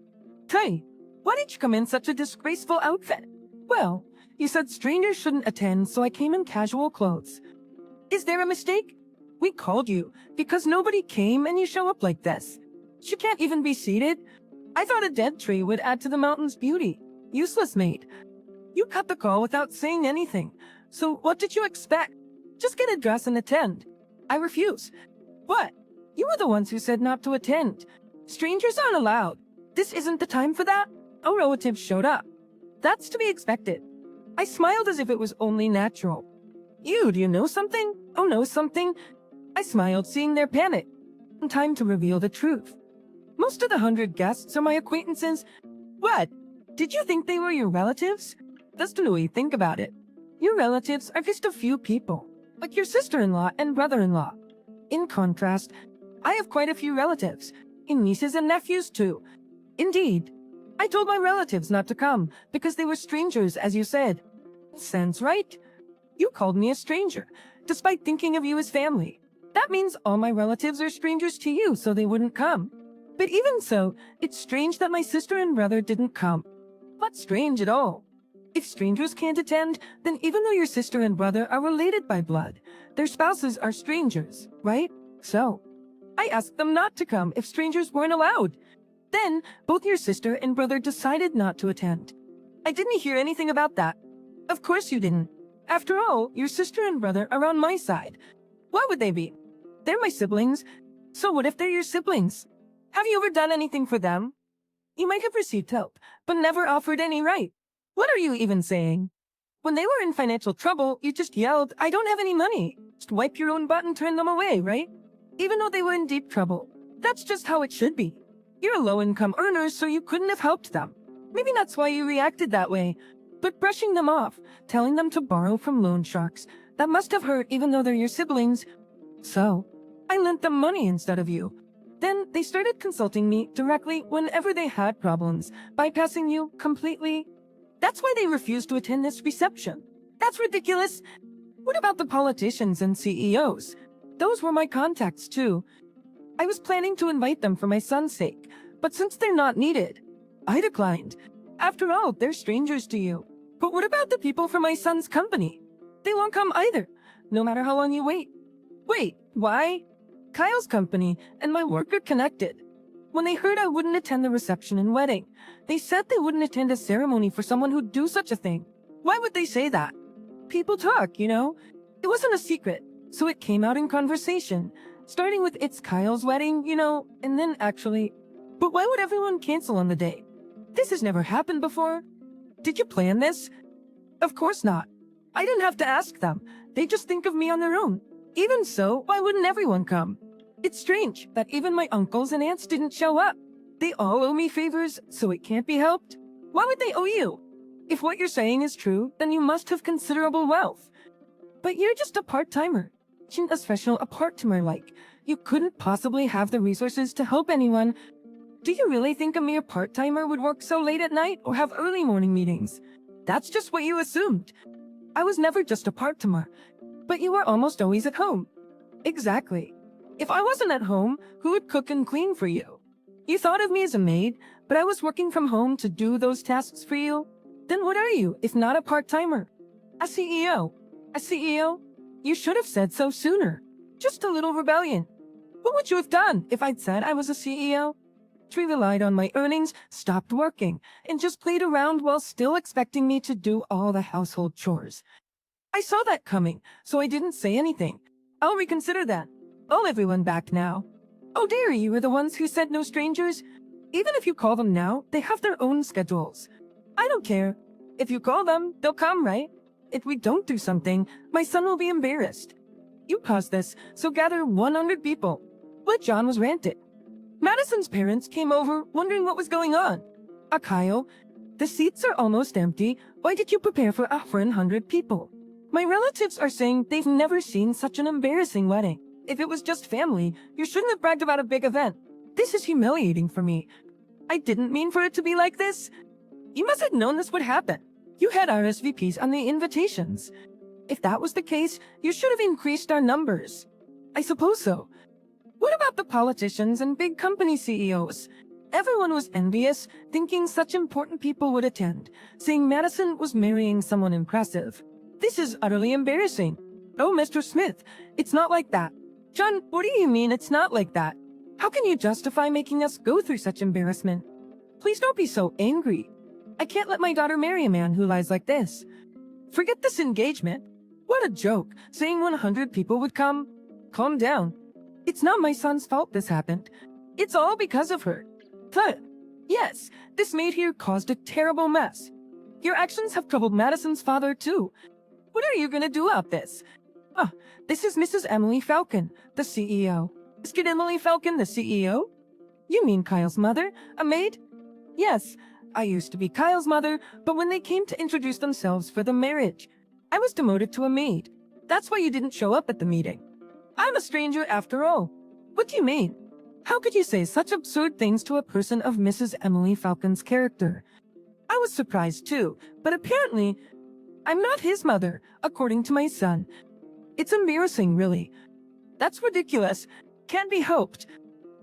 Speaker 1: Hey, why did you come in such a disgraceful outfit? Well, you said strangers shouldn't attend, so I came in casual clothes. Is there a mistake? We called you, because nobody came and you show up like this. You can't even be seated. I thought a dead tree would add to the mountain's beauty. Useless maid. You cut the call without saying anything. So what did you expect? Just get a dress and attend. I refuse. What? You were the ones who said not to attend. Strangers aren't allowed. This isn't the time for that. No relatives showed up. That's to be expected. I smiled as if it was only natural. Do you know something? Oh, know something? I smiled, seeing their panic. Time to reveal the truth. Most of the 100 guests are my acquaintances. What? Did you think they were your relatives? That's the way you think about it. Your relatives are just a few people, like your sister-in-law and brother-in-law. In contrast, I have quite a few relatives, and nieces and nephews too. Indeed, I told my relatives not to come because they were strangers, as you said. Sounds right. You called me a stranger, despite thinking of you as family. That means all my relatives are strangers to you, so they wouldn't come. But even so, it's strange that my sister and brother didn't come. Not strange at all. If strangers can't attend, then even though your sister and brother are related by blood, their spouses are strangers, right? So, I asked them not to come if strangers weren't allowed. Then, both your sister and brother decided not to attend. I didn't hear anything about that. Of course you didn't. After all, your sister and brother are on my side. Why would they be? They're my siblings. So what if they're your siblings? Have you ever done anything for them? You might have received help, but never offered any right. What are you even saying? When they were in financial trouble, you just yelled, I don't have any money. Just wipe your own butt and turn them away, right? Even though they were in deep trouble. That's just how it should be. You're a low-income earner, so you couldn't have helped them. Maybe that's why you reacted that way. But brushing them off, telling them to borrow from loan sharks, that must have hurt even though they're your siblings. So, I lent them money instead of you. Then they started consulting me directly whenever they had problems, bypassing you completely. That's why they refused to attend this reception. That's ridiculous. What about the politicians and CEOs? Those were my contacts too. I was planning to invite them for my son's sake, but since they're not needed, I declined. After all, they're strangers to you. But what about the people from my son's company? They won't come either, no matter how long you wait. Wait, why? Kyle's company and my work are connected. When they heard I wouldn't attend the reception and wedding, they said they wouldn't attend a ceremony for someone who'd do such a thing. Why would they say that? People talk, you know? It wasn't a secret, so it came out in conversation, starting with it's Kyle's wedding, you know, and then actually. But why would everyone cancel on the day? This has never happened before. Did you plan this? Of course not. I didn't have to ask them. They just think of me on their own. Even so, why wouldn't everyone come? It's strange that even my uncles and aunts didn't show up. They all owe me favors, so it can't be helped. Why would they owe you? If what you're saying is true, then you must have considerable wealth. But you're just a part-timer. A special a part-timer like. You couldn't possibly have the resources to help anyone. Do you really think a mere part-timer would work so late at night or have early morning meetings? That's just what you assumed. I was never just a part-timer, but you were almost always at home. Exactly. If I wasn't at home, who would cook and clean for you? You thought of me as a maid, but I was working from home to do those tasks for you. Then what are you, if not a part-timer? A CEO. A CEO? You should have said so sooner. Just a little rebellion. What would you have done if I'd said I was a CEO? She relied on my earnings, stopped working, and just played around while still expecting me to do all the household chores. I saw that coming, so I didn't say anything. I'll reconsider that. I'll everyone back now. Oh dear, you were the ones who said no strangers? Even if you call them now, they have their own schedules. I don't care. If you call them, they'll come, right? If we don't do something, my son will be embarrassed. You caused this, so gather 100 people. But John was ranted. Madison's parents came over, wondering what was going on. Kyle, the seats are almost empty. Why did you prepare for 100 people? My relatives are saying they've never seen such an embarrassing wedding. If it was just family, you shouldn't have bragged about a big event. This is humiliating for me. I didn't mean for it to be like this. You must have known this would happen. You had RSVPs on the invitations. If that was the case, you should have increased our numbers. I suppose so. What about the politicians and big company CEOs? Everyone was envious, thinking such important people would attend, saying Madison was marrying someone impressive. This is utterly embarrassing. Oh, Mr. Smith, it's not like that. John, what do you mean it's not like that? How can you justify making us go through such embarrassment? Please don't be so angry. I can't let my daughter marry a man who lies like this. Forget this engagement. What a joke, saying 100 people would come. Calm down. It's not my son's fault this happened. It's all because of her. But, yes, this maid here caused a terrible mess. Your actions have troubled Madison's father too. What are you gonna do about this? This is Mrs. Emily Falcon, the CEO. Is it Emily Falcon, the CEO? You mean Kyle's mother, a maid? Yes, I used to be Kyle's mother, but when they came to introduce themselves for the marriage, I was demoted to a maid. That's why you didn't show up at the meeting. I'm a stranger after all. What do you mean? How could you say such absurd things to a person of Mrs. Emily Falcon's character? I was surprised too, but apparently, I'm not his mother, according to my son. It's embarrassing, really. That's ridiculous. Can't be helped.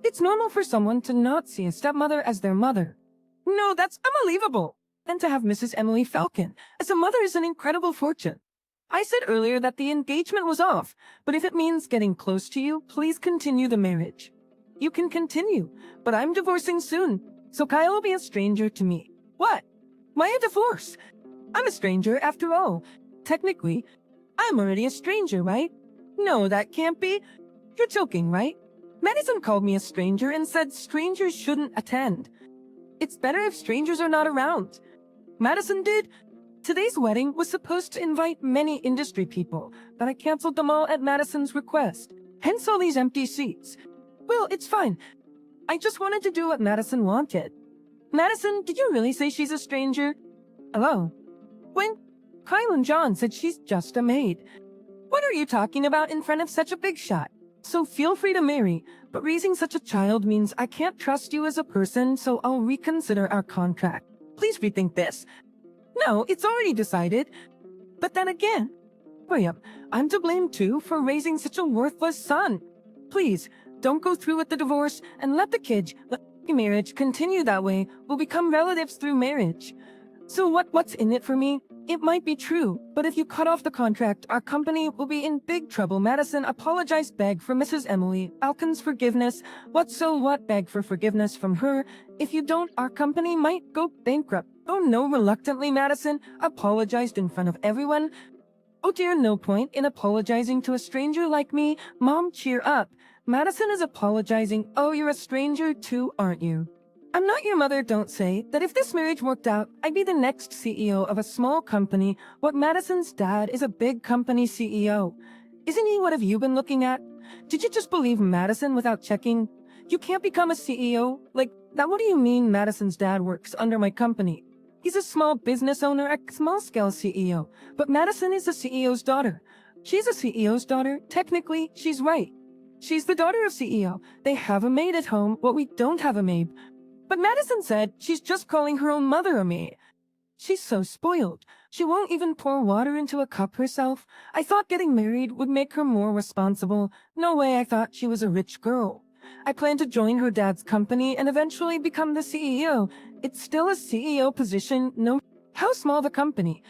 Speaker 1: It's normal for someone to not see a stepmother as their mother. No, that's unbelievable. And to have Mrs. Emily Falcon as a mother is an incredible fortune. I said earlier that the engagement was off, but if it means getting close to you, please continue the marriage. You can continue, but I'm divorcing soon, so Kyle will be a stranger to me. What? Why a divorce? I'm a stranger after all. Technically, I'm already a stranger, right? No, that can't be. You're joking, right? Madison called me a stranger and said strangers shouldn't attend. It's better if strangers are not around. Madison did. Today's wedding was supposed to invite many industry people, but I canceled them all at Madison's request. Hence all these empty seats. Well, it's fine. I just wanted to do what Madison wanted. Madison, did you really say she's a stranger? Hello? When Kyle and John said she's just a maid. What are you talking about in front of such a big shot? So feel free to marry, but raising such a child means I can't trust you as a person, so I'll reconsider our contract. Please rethink this. No, it's already decided. But then again, wait up, I'm to blame too for raising such a worthless son. Please, don't go through with the divorce and let the marriage continue that way. We'll become relatives through marriage. So what's in it for me? It might be true, but if you cut off the contract, our company will be in big trouble. Madison apologized, begged for Mrs. Emily Alkin's forgiveness. Beg for forgiveness from her. If you don't, our company might go bankrupt. Oh no, reluctantly, Madison apologized in front of everyone. Oh dear, no point in apologizing to a stranger like me. Mom, cheer up. Madison is apologizing. Oh, you're a stranger too, aren't you? I'm not your mother, don't say that if this marriage worked out, I'd be the next CEO of a small company. What Madison's dad is a big company CEO. Isn't he? What have you been looking at? Did you just believe Madison without checking? You can't become a CEO like that. What do you mean Madison's dad works under my company? He's a small business owner, a small-scale CEO, but Madison is the CEO's daughter. She's a CEO's daughter. Technically, she's right. She's the daughter of CEO. They have a maid at home. Well, we don't have a maid. But Madison said she's just calling her own mother a maid. She's so spoiled. She won't even pour water into a cup herself. I thought getting married would make her more responsible. No way, I thought she was a rich girl. I plan to join her dad's company and eventually become the CEO. It's still a CEO position, no how small the company.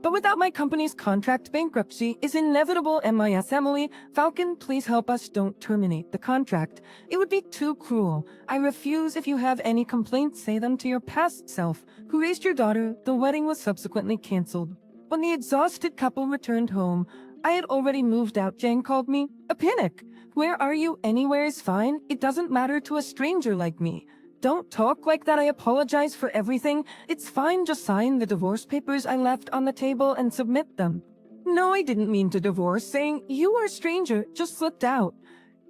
Speaker 1: But without my company's contract, bankruptcy is inevitable. MIS Emily, Falcon, please help us. Don't terminate the contract. It would be too cruel. I refuse. If you have any complaints, say them to your past self, who raised your daughter. The wedding was subsequently canceled. When the exhausted couple returned home, I had already moved out. Jane called me. A panic. Where are you? Anywhere is fine. It doesn't matter to a stranger like me. Don't talk like that. I apologize for everything. It's fine. Just sign the divorce papers I left on the table and submit them. No, I didn't mean to divorce. Saying you are a stranger just slipped out.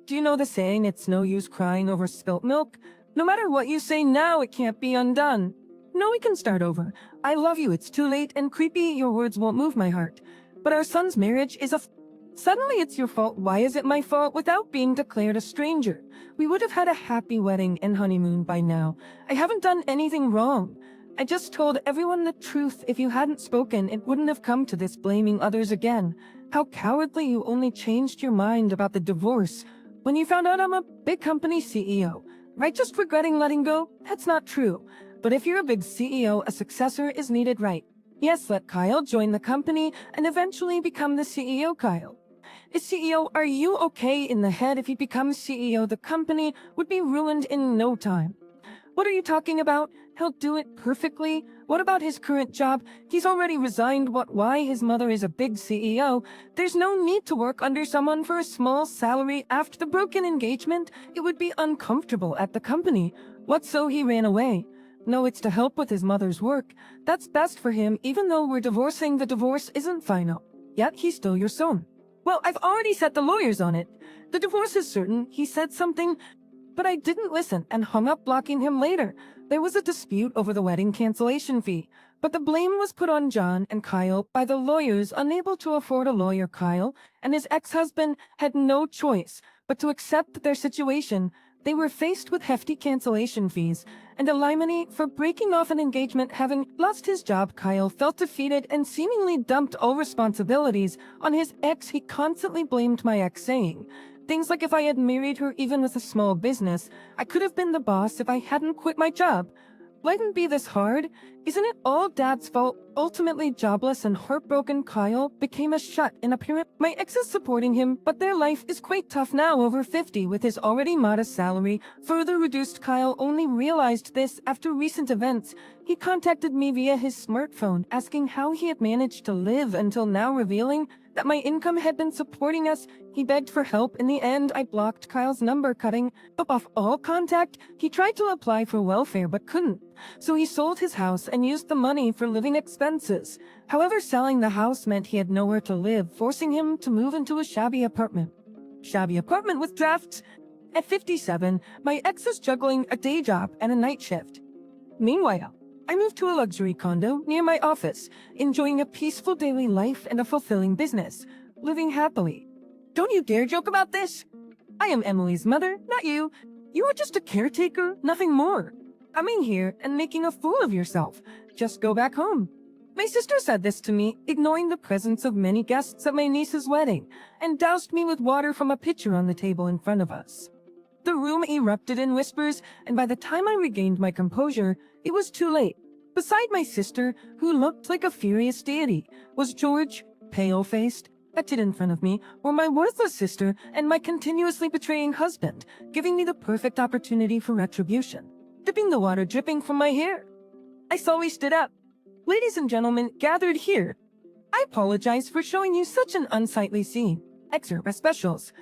Speaker 1: Do you know the saying, it's no use crying over spilt milk? No matter what you say now, it can't be undone. No, we can start over. I love you. It's too late and creepy. Your words won't move my heart. But our son's marriage is Suddenly it's your fault. Why is it my fault? Without being declared a stranger, we would have had a happy wedding and honeymoon by now. I haven't done anything wrong. I just told everyone the truth. If you hadn't spoken, it wouldn't have come to this, blaming others again. How cowardly. You only changed your mind about the divorce when you found out I'm a big company CEO. Right? Just regretting letting go? That's not true. But if you're a big CEO, a successor is needed, right? Yes, let Kyle join the company and eventually become the CEO. Kyle is CEO. Are you okay in the head? If he becomes CEO, the company would be ruined in no time. What are you talking about? He'll do it perfectly. What about his current job? He's already resigned. Why? His mother is a big CEO. There's no need to work under someone for a small salary. After the broken engagement, it would be uncomfortable at the company. So he ran away? No, it's to help with his mother's work. That's best for him. Even though we're divorcing, the divorce isn't final. Yet he's still your son. Well, I've already set the lawyers on it. The divorce is certain. He said something, but I didn't listen and hung up, blocking him later. There was a dispute over the wedding cancellation fee, but the blame was put on John and Kyle by the lawyers. Unable to afford a lawyer, Kyle and his ex-husband had no choice but to accept their situation. They were faced with hefty cancellation fees and alimony for breaking off an engagement. Having lost his job, Kyle felt defeated and seemingly dumped all responsibilities on his ex. He constantly blamed my ex, saying things like, if I had married her, even with a small business, I could have been the boss if I hadn't quit my job. Wouldn't be this hard. Isn't it all Dad's fault? Ultimately jobless and heartbroken, Kyle became a shut-in appearance. My ex is supporting him, but their life is quite tough now, over 50 with his already modest salary. Further reduced. Kyle only realized this after recent events. He contacted me via his smartphone, asking how he had managed to live until now, revealing that my income had been supporting us. He begged for help. In the end, I blocked Kyle's number, cutting off all contact. He tried to apply for welfare but couldn't, so he sold his house and used the money for living expenses. However, selling the house meant he had nowhere to live, forcing him to move into a shabby apartment with drafts. At 57, my ex is juggling a day job and a night shift. Meanwhile, I moved to a luxury condo near my office, enjoying a peaceful daily life and a fulfilling business, living happily. Don't you dare joke about this! I am Emily's mother, not you. You are just a caretaker, nothing more. Coming here and making a fool of yourself. Just go back home. My sister said this to me, ignoring the presence of many guests at my niece's wedding, and doused me with water from a pitcher on the table in front of us. The room erupted in whispers, and by the time I regained my composure, it was too late. Beside my sister, who looked like a furious deity, was George, pale-faced. Acted in front of me were my worthless sister and my continuously betraying husband, giving me the perfect opportunity for retribution, dipping the water dripping from my hair. I slowly stood up. Ladies and gentlemen gathered here, I apologize for showing you such an unsightly scene. Excerpt specials.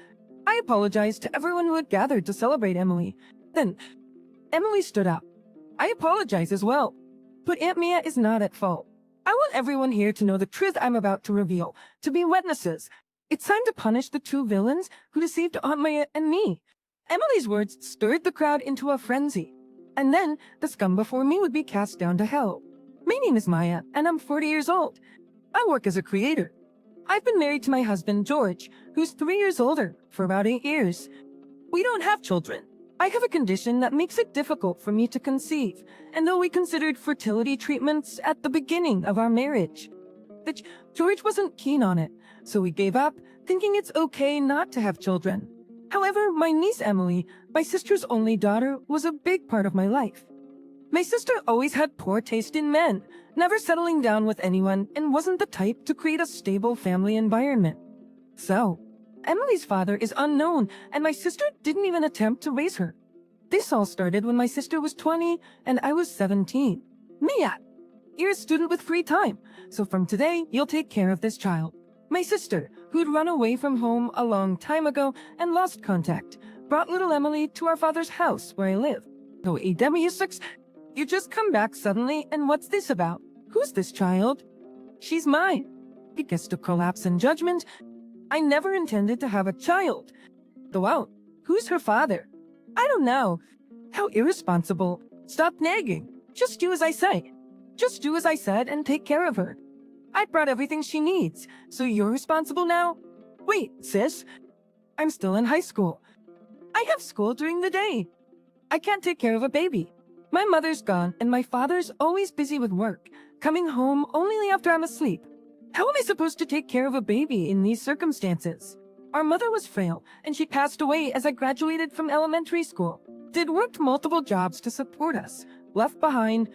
Speaker 1: I apologize to everyone who had gathered to celebrate Emily. Then, Emily stood up. I apologize as well. But Aunt Mia is not at fault. I want everyone here to know the truth I'm about to reveal, to be witnesses. It's time to punish the two villains who deceived Aunt Mia and me. Emily's words stirred the crowd into a frenzy. And then, the scum before me would be cast down to hell. My name is Maya, and I'm 40 years old. I work as a creator. I've been married to my husband, George, who's 3 years older, for about 8 years. We don't have children. I have a condition that makes it difficult for me to conceive, and though we considered fertility treatments at the beginning of our marriage, George wasn't keen on it, so we gave up, thinking it's okay not to have children. However, my niece Emily, my sister's only daughter, was a big part of my life. My sister always had poor taste in men, never settling down with anyone, and wasn't the type to create a stable family environment. So, Emily's father is unknown, and my sister didn't even attempt to raise her. This all started when my sister was 20 and I was 17. Mia, you're a student with free time, so from today, you'll take care of this child. My sister, who'd run away from home a long time ago and lost contact, brought little Emily to our father's house where I live. Oh, Edemi6, you just come back suddenly, and what's this about? Who's this child? She's mine. It gets to collapse in judgment. I never intended to have a child. Go out. Who's her father? I don't know. How irresponsible. Stop nagging. Just do as I say. Just do as I said and take care of her. I brought everything she needs, so you're responsible now? Wait, sis. I'm still in high school. I have school during the day. I can't take care of a baby. My mother's gone, and my father's always busy with work, coming home only after I'm asleep. How am I supposed to take care of a baby in these circumstances? Our mother was frail, and she passed away as I graduated from elementary school. Did worked multiple jobs to support us. Left behind,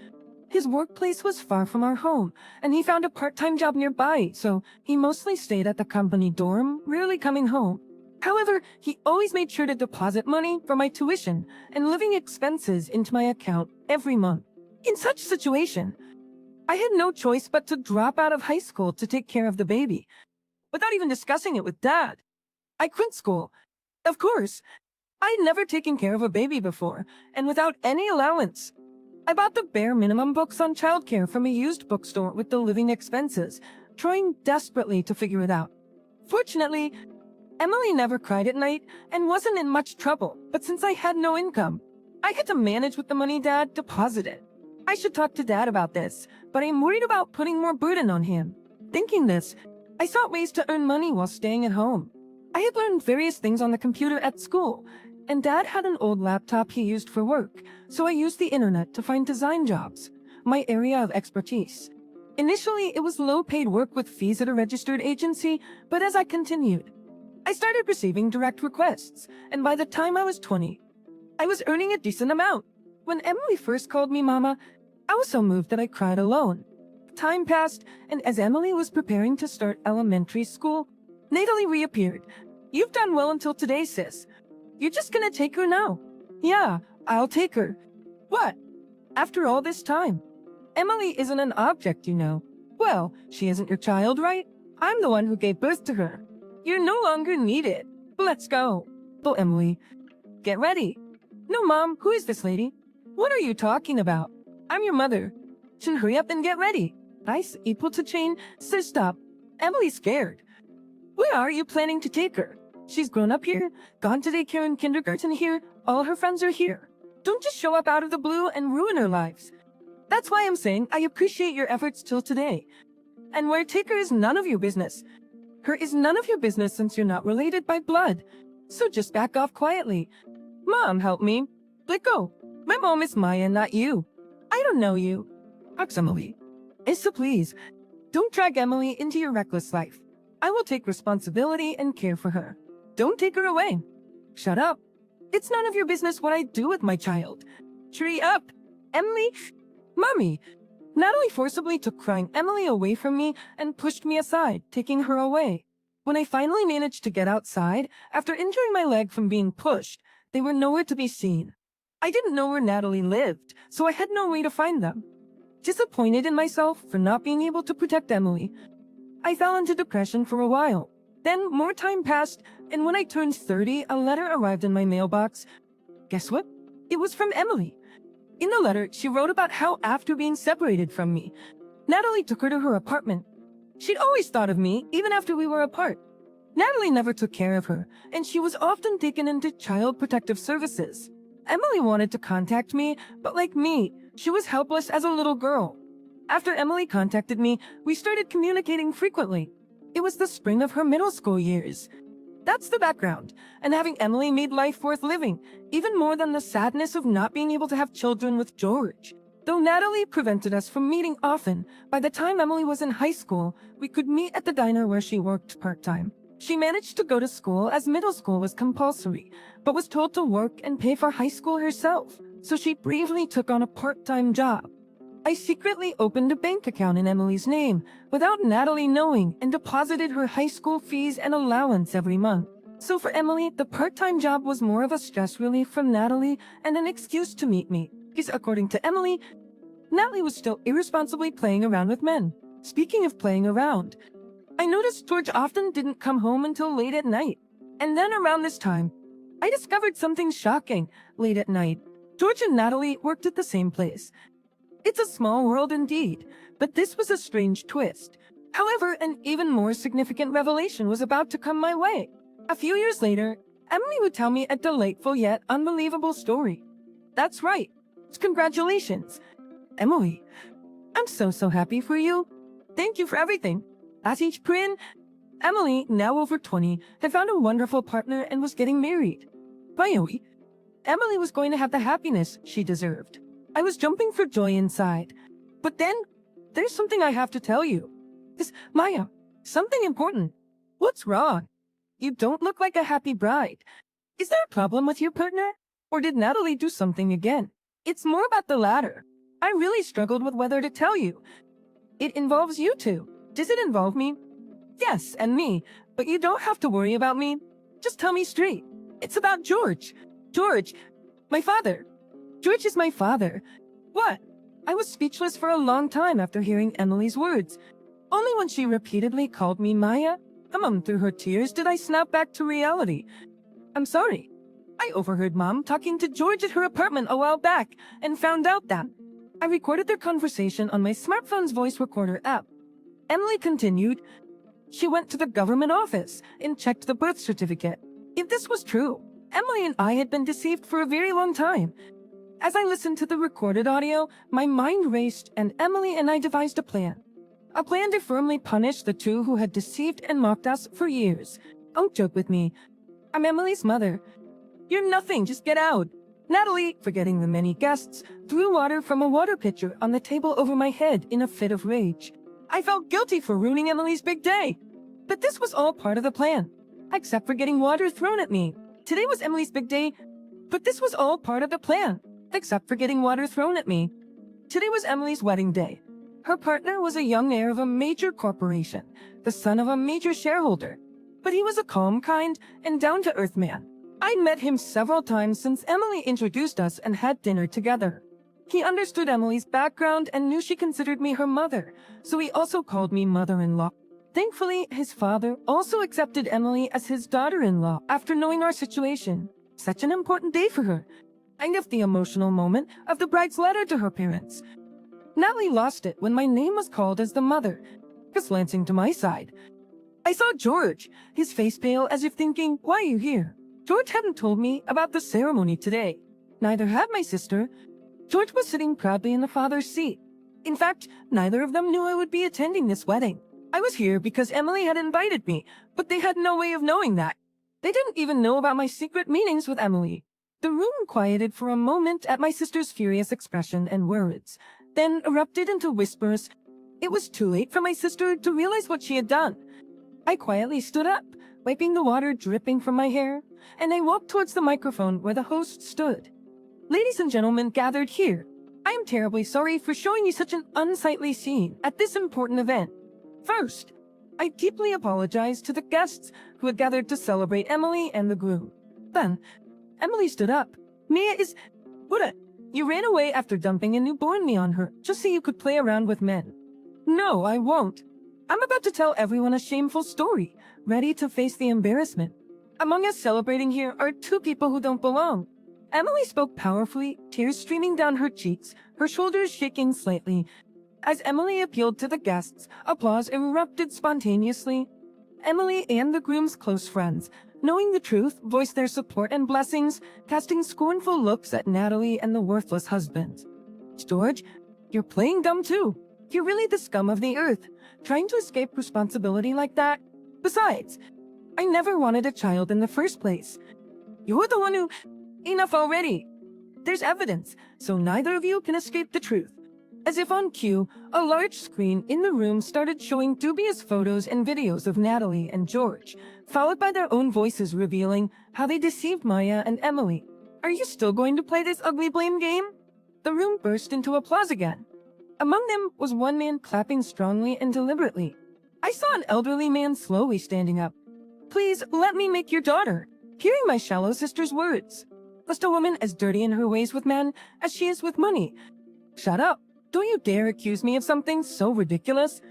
Speaker 1: his workplace was far from our home, and he found a part-time job nearby, so he mostly stayed at the company dorm, rarely coming home. However, he always made sure to deposit money for my tuition and living expenses into my account every month. In such situation, I had no choice but to drop out of high school to take care of the baby, without even discussing it with Dad. I quit school. Of course, I had never taken care of a baby before, and without any allowance. I bought the bare minimum books on childcare from a used bookstore with the living expenses, trying desperately to figure it out. Fortunately, Emily never cried at night and wasn't in much trouble, but since I had no income, I had to manage with the money Dad deposited. I should talk to Dad about this, but I'm worried about putting more burden on him. Thinking this, I sought ways to earn money while staying at home. I had learned various things on the computer at school, and Dad had an old laptop he used for work, so I used the internet to find design jobs, my area of expertise. Initially, it was low-paid work with fees at a registered agency, but as I continued, I started receiving direct requests, and by the time I was 20, I was earning a decent amount. When Emily first called me Mama, I was so moved that I cried alone. Time passed, and as Emily was preparing to start elementary school, Natalie reappeared. You've done well until today, sis. You're just gonna take her now. Yeah, I'll take her. What? After all this time? Emily isn't an object, you know. Well, she isn't your child, right? I'm the one who gave birth to her. You're no longer needed. Let's go. Oh, Emily, get ready. No, Mom, who is this lady? What are you talking about? I'm your mother. Should hurry up and get ready. Nice, equal to chain. Sis, stop. Emily's scared. Where are you planning to take her? She's grown up here, gone to daycare and kindergarten here, all her friends are here. Don't just show up out of the blue and ruin her lives. That's why I'm saying I appreciate your efforts till today. And where take her is none of your business. Her is none of your business since you're not related by blood. So just back off quietly. Mom, help me. Let go. My mom is Maya, not you. I don't know you. Ask Emily. Issa, please, don't drag Emily into your reckless life. I will take responsibility and care for her. Don't take her away. Shut up. It's none of your business what I do with my child. Tree up. Emily. Mommy. Natalie forcibly took crying Emily away from me and pushed me aside, taking her away. When I finally managed to get outside, after injuring my leg from being pushed, they were nowhere to be seen. I didn't know where Natalie lived, so I had no way to find them. Disappointed in myself for not being able to protect Emily, I fell into depression for a while. Then more time passed, and when I turned 30, a letter arrived in my mailbox. Guess what? It was from Emily. In the letter, she wrote about how after being separated from me, Natalie took her to her apartment. She'd always thought of me, even after we were apart. Natalie never took care of her, and she was often taken into Child Protective Services. Emily wanted to contact me, but like me, she was helpless as a little girl. After Emily contacted me, we started communicating frequently. It was the spring of her middle school years. That's the background, and having Emily made life worth living, even more than the sadness of not being able to have children with George. Though Natalie prevented us from meeting often, by the time Emily was in high school, we could meet at the diner where she worked part-time. She managed to go to school as middle school was compulsory, but was told to work and pay for high school herself, so she bravely took on a part-time job. I secretly opened a bank account in Emily's name without Natalie knowing and deposited her high school fees and allowance every month. So for Emily, the part-time job was more of a stress relief from Natalie and an excuse to meet me, because according to Emily, Natalie was still irresponsibly playing around with men. Speaking of playing around, I noticed George often didn't come home until late at night. And then around this time, I discovered something shocking. Late at night, George and Natalie worked at the same place. It's a small world indeed, but this was a strange twist. However, an even more significant revelation was about to come my way. A few years later, Emily would tell me a delightful yet unbelievable story. That's right. Congratulations. Emily, I'm so happy for you. Thank you for everything. As each Prin, Emily, now over 20, had found a wonderful partner and was getting married. Finally, Emily was going to have the happiness she deserved. I was jumping for joy inside. But then, there's something I have to tell you. Maya, something important. What's wrong? You don't look like a happy bride. Is there a problem with your partner? Or did Natalie do something again? It's more about the latter. I really struggled with whether to tell you. It involves you two. Does it involve me? Yes, and me. But you don't have to worry about me. Just tell me straight. It's about George. George, my father. George is my father. What? I was speechless for a long time after hearing Emily's words. Only when she repeatedly called me Maya, through her tears, did I snap back to reality. I'm sorry. I overheard Mom talking to George at her apartment a while back and found out that. I recorded their conversation on my smartphone's voice recorder app. Emily continued. She went to the government office and checked the birth certificate. If this was true, Emily and I had been deceived for a very long time. As I listened to the recorded audio, my mind raced and Emily and I devised a plan. A plan to firmly punish the two who had deceived and mocked us for years. Don't joke with me. I'm Emily's mother. You're nothing, just get out. Natalie, forgetting the many guests, threw water from a water pitcher on the table over my head in a fit of rage. I felt guilty for ruining Emily's big day. But this was all part of the plan, except for getting water thrown at me. Today was Emily's big day, but this was all part of the plan, except for getting water thrown at me. Today was Emily's wedding day. Her partner was a young heir of a major corporation, the son of a major shareholder. But he was a calm, kind, and down-to-earth man. I'd met him several times since Emily introduced us and had dinner together. He understood Emily's background and knew she considered me her mother, so he also called me mother-in-law. Thankfully, his father also accepted Emily as his daughter-in-law after knowing our situation. Such an important day for her. Kind of the emotional moment of the bride's letter to her parents. Natalie lost it when my name was called as the mother, glancing to my side. I saw George, his face pale as if thinking, why are you here? George hadn't told me about the ceremony today. Neither had my sister. George was sitting proudly in the father's seat. In fact, neither of them knew I would be attending this wedding. I was here because Emily had invited me, but they had no way of knowing that. They didn't even know about my secret meetings with Emily. The room quieted for a moment at my sister's furious expression and words, then erupted into whispers. It was too late for my sister to realize what she had done. I quietly stood up, wiping the water dripping from my hair, and I walked towards the microphone where the host stood. Ladies and gentlemen gathered here, I am terribly sorry for showing you such an unsightly scene at this important event. First, I deeply apologize to the guests who had gathered to celebrate Emily and the groom. Then, Emily stood up. Mia is... What? You ran away after dumping a newborn me on her, just so you could play around with men. No, I won't. I'm about to tell everyone a shameful story, ready to face the embarrassment. Among us celebrating here are two people who don't belong. Emily spoke powerfully, tears streaming down her cheeks, her shoulders shaking slightly. As Emily appealed to the guests, applause erupted spontaneously. Emily and the groom's close friends, knowing the truth, voiced their support and blessings, casting scornful looks at Natalie and the worthless husband. George, you're playing dumb too. You're really the scum of the earth, trying to escape responsibility like that. Besides, I never wanted a child in the first place. You're the one who... Enough already. There's evidence, so neither of you can escape the truth. As if on cue, a large screen in the room started showing dubious photos and videos of Natalie and George, followed by their own voices revealing how they deceived Maya and Emily. Are you still going to play this ugly blame game? The room burst into applause again. Among them was one man clapping strongly and deliberately. I saw an elderly man slowly standing up. Please, let me make your daughter. Hearing my shallow sister's words. Was a woman as dirty in her ways with men as she is with money? Shut up. Don't you dare accuse me of something so ridiculous.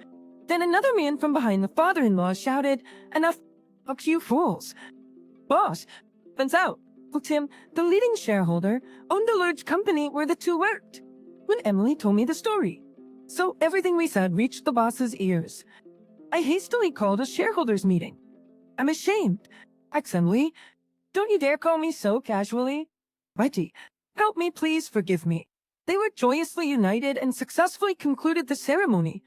Speaker 1: Then another man from behind the father-in-law shouted, Enough, fuck you fools. Boss, fence out. Tim, the leading shareholder, owned a large company where the two worked. When Emily told me the story. So everything we said reached the boss's ears. I hastily called a shareholders meeting. I'm ashamed. Emily, don't you dare call me so casually. Righty, help me please forgive me. They were joyously united and successfully concluded the ceremony.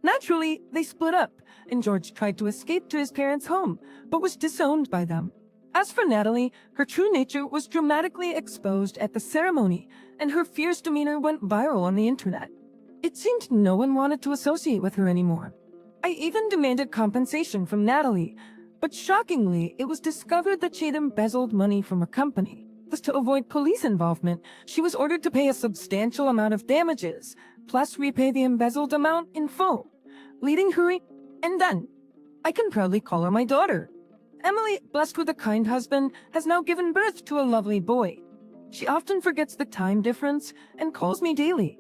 Speaker 1: Naturally, they split up, and George tried to escape to his parents' home, but was disowned by them. As for Natalie, her true nature was dramatically exposed at the ceremony, and her fierce demeanor went viral on the internet. It seemed no one wanted to associate with her anymore. I even demanded compensation from Natalie, but shockingly, it was discovered that she had embezzled money from her company. Thus, to avoid police involvement, she was ordered to pay a substantial amount of damages, plus repay the embezzled amount in full, leading her and then, I can proudly call her my daughter. Emily, blessed with a kind husband, has now given birth to a lovely boy. She often forgets the time difference and calls me daily.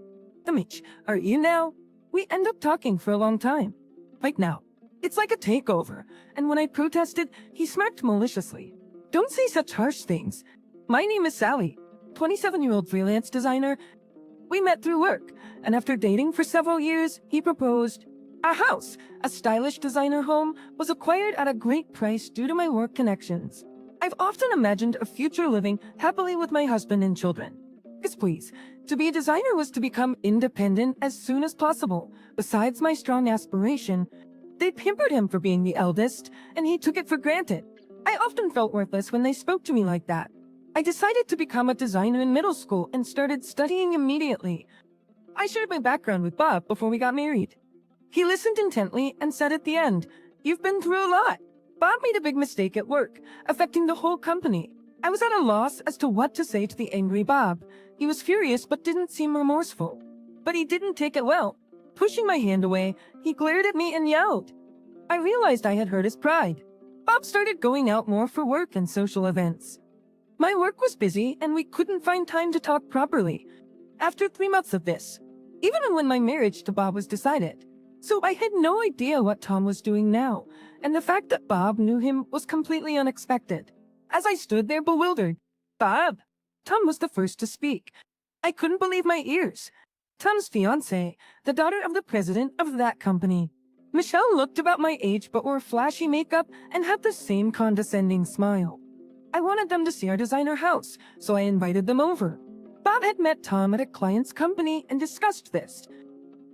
Speaker 1: Mitch, are you now? We end up talking for a long time. Right now. It's like a takeover, and when I protested, he smirked maliciously. Don't say such harsh things. My name is Sally, 27-year-old freelance designer. We met through work, and after dating for several years, he proposed. Our house, a stylish designer home, was acquired at a great price due to my work connections. I've often imagined a future living happily with my husband and children. Yes, please. To be a designer was to become independent as soon as possible. Besides my strong aspiration, they pampered him for being the eldest, and he took it for granted. I often felt worthless when they spoke to me like that. I decided to become a designer in middle school and started studying immediately. I shared my background with Bob before we got married. He listened intently and said at the end, You've been through a lot. Bob made a big mistake at work, affecting the whole company. I was at a loss as to what to say to the angry Bob. He was furious but didn't seem remorseful. But he didn't take it well. Pushing my hand away, he glared at me and yelled. I realized I had hurt his pride. Bob started going out more for work and social events. My work was busy and we couldn't find time to talk properly. After 3 months of this, even when my marriage to Bob was decided. So I had no idea what Tom was doing now, and the fact that Bob knew him was completely unexpected. As I stood there bewildered, Bob! Tom was the first to speak. I couldn't believe my ears. Tom's fiancée, the daughter of the president of that company. Michelle looked about my age but wore flashy makeup and had the same condescending smile. I wanted them to see our designer house, so I invited them over. Bob had met Tom at a client's company and discussed this.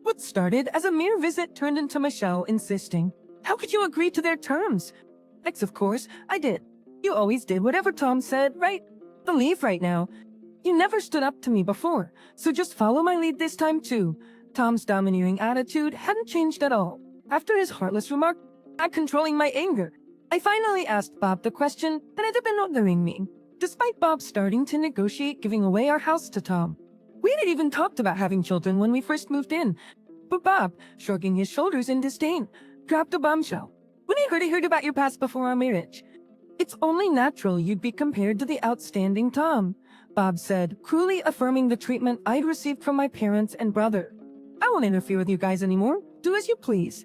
Speaker 1: What started as a mere visit turned into Michelle insisting, How could you agree to their terms? Of course, I did. You always did whatever Tom said, right? Leave right now. You never stood up to me before, so just follow my lead this time too. Tom's domineering attitude hadn't changed at all. After his heartless remark, not controlling my anger, I finally asked Bob the question that had been bothering me. Despite Bob starting to negotiate giving away our house to Tom, we had even talked about having children when we first moved in. But Bob, shrugging his shoulders in disdain, dropped a bombshell. When I heard about your past before our marriage, it's only natural you'd be compared to the outstanding Tom, Bob said, cruelly affirming the treatment I'd received from my parents and brother. I won't interfere with you guys anymore. Do as you please,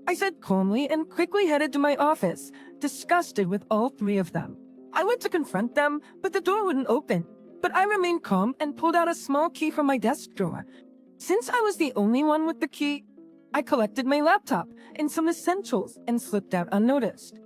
Speaker 1: I said calmly and quickly headed to my office, disgusted with all three of them. I went to confront them, but the door wouldn't open. But I remained calm and pulled out a small key from my desk drawer. Since I was the only one with the key, I collected my laptop and some essentials and slipped out unnoticed.